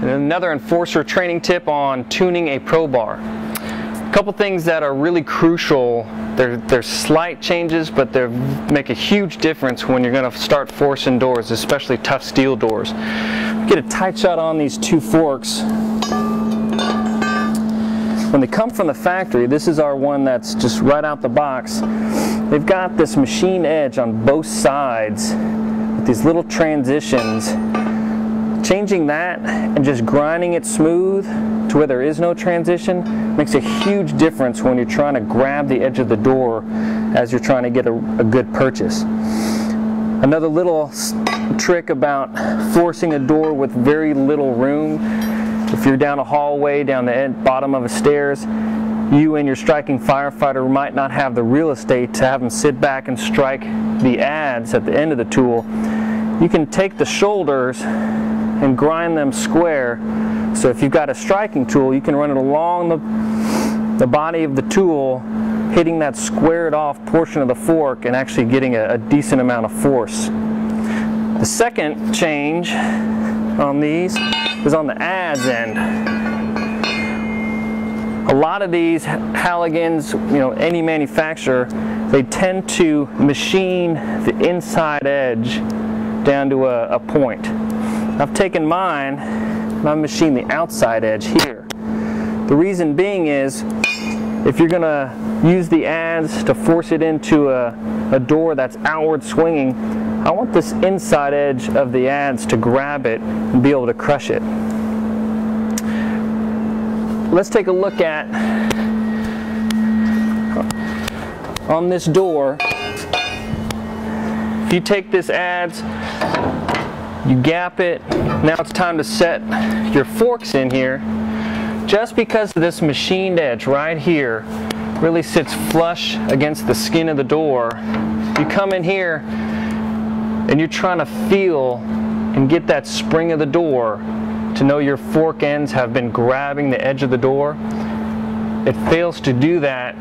And another Enforcer training tip on tuning a Pro Bar. A couple things that are really crucial. They're slight changes, but they make a huge difference when you're going to start forcing doors, especially tough steel doors. Get a tight shot on these two forks. When they come from the factory, this is our one that's just right out the box. They've got this machine edge on both sides with these little transitions. Changing that and just grinding it smooth to where there is no transition makes a huge difference when you're trying to grab the edge of the door as you're trying to get a good purchase. Another little trick about forcing a door with very little room: if you're down a hallway, down the bottom of a stairs, you and your striking firefighter might not have the real estate to have them sit back and strike the adze at the end of the tool. You can take the shoulders and grind them square. So if you've got a striking tool, you can run it along the body of the tool, hitting that squared off portion of the fork and actually getting a decent amount of force. The second change on these is on the adze end. A lot of these Halligans, any manufacturer, they tend to machine the inside edge down to a point. I've taken mine and I've machined the outside edge here. The reason being is, if you're going to use the adze to force it into a door that's outward swinging, I want this inside edge of the adze to grab it and be able to crush it. Let's take a look at, on this door, if you take this adze, you gap it, now it's time to set your forks in here. Just because of this machined edge right here really sits flush against the skin of the door, you come in here and you're trying to feel and get that spring of the door to know your fork ends have been grabbing the edge of the door. It fails to do that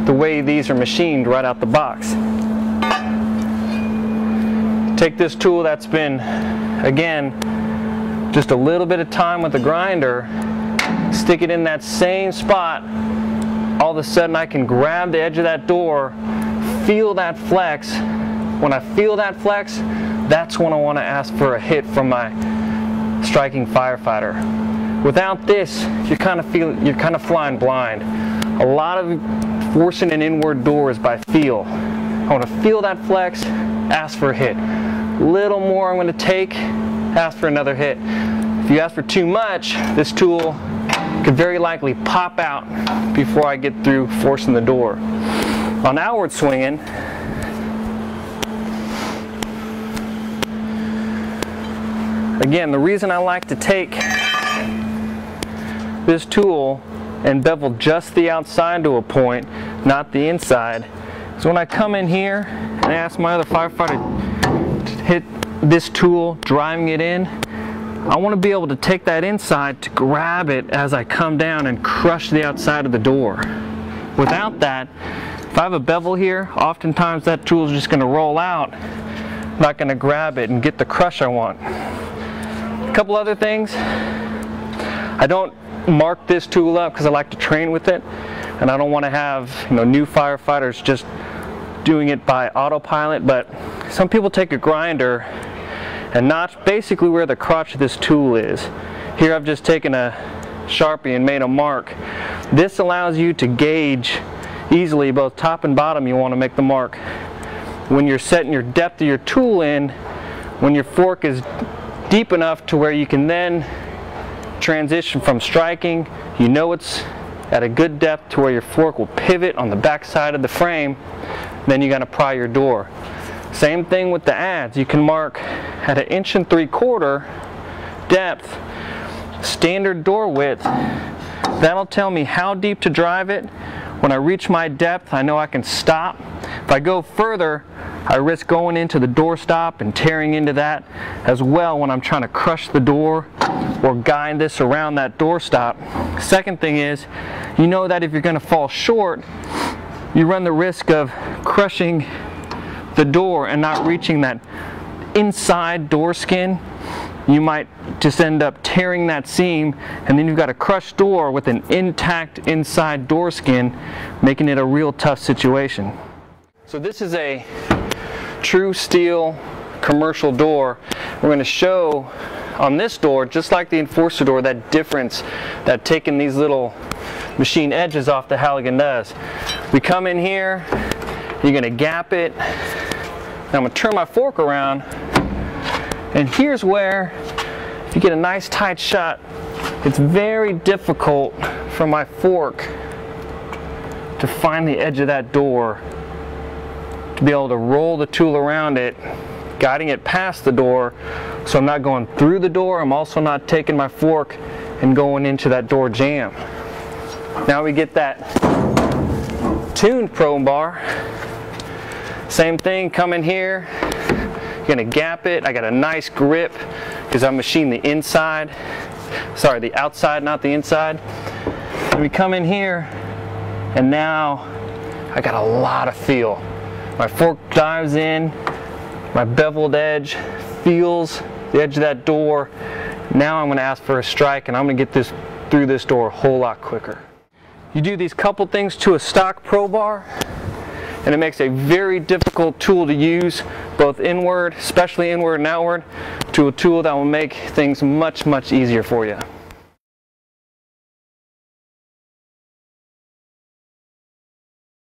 the way these are machined right out the box. Take this tool that's been, again, just a little bit of time with the grinder, stick it in that same spot. All of a sudden I can grab the edge of that door, feel that flex. When I feel that flex, that's when I want to ask for a hit from my striking firefighter. Without this, you're kind of flying blind. A lot of forcing an inward door is by feel. I want to feel that flex, ask for a hit. Little more I'm going to take, ask for another hit. If you ask for too much, this tool could very likely pop out before I get through forcing the door. On outward swinging, again, the reason I like to take this tool and bevel just the outside to a point, not the inside, is when I come in here and I ask my other firefighter to hit this tool, driving it in, I want to be able to take that inside to grab it as I come down and crush the outside of the door. Without that, if I have a bevel here, oftentimes that tool is just going to roll out. I'm not going to grab it and get the crush I want. A couple other things. I don't mark this tool up because I like to train with it, and I don't want to have new firefighters just doing it by autopilot, but some people take a grinder and notch basically where the crotch of this tool is. Here I've just taken a Sharpie and made a mark. This allows you to gauge easily both top and bottom. You want to make the mark. When you're setting your depth of your tool in, when your fork is deep enough to where you can then transition from striking, it's at a good depth to where your fork will pivot on the back side of the frame, then you're going to pry your door. Same thing with the adze. You can mark at 1 3/4 depth, standard door width. That'll tell me how deep to drive it. When I reach my depth, I know I can stop. If I go further, I risk going into the door stop and tearing into that as well when I'm trying to crush the door or guide this around that door stop. Second thing is, that if you're going to fall short, you run the risk of crushing the door and not reaching that inside door skin. you might just end up tearing that seam, and then you've got a crushed door with an intact inside door skin, making it a real tough situation. So this is a true steel commercial door. We're going to show on this door, just like the Enforcer door, that difference that taking these little machine edges off the Halligan does. We come in here, you're going to gap it. Now I'm going to turn my fork around, and here's where, if you get a nice tight shot, it's very difficult for my fork to find the edge of that door, to be able to roll the tool around it, guiding it past the door, so I'm not going through the door. I'm also not taking my fork and going into that door jamb. Now we get that tuned probe bar. Same thing, come in here, you're gonna gap it. I got a nice grip because I machined the inside, sorry, the outside, not the inside. And we come in here, and now I got a lot of feel. My fork dives in, my beveled edge feels the edge of that door. Now I'm going to ask for a strike, and I'm going to get this through this door a whole lot quicker. You do these couple things to a stock probe bar, and it makes a very difficult tool to use, both inward, especially inward and outward, to a tool that will make things much, much easier for you.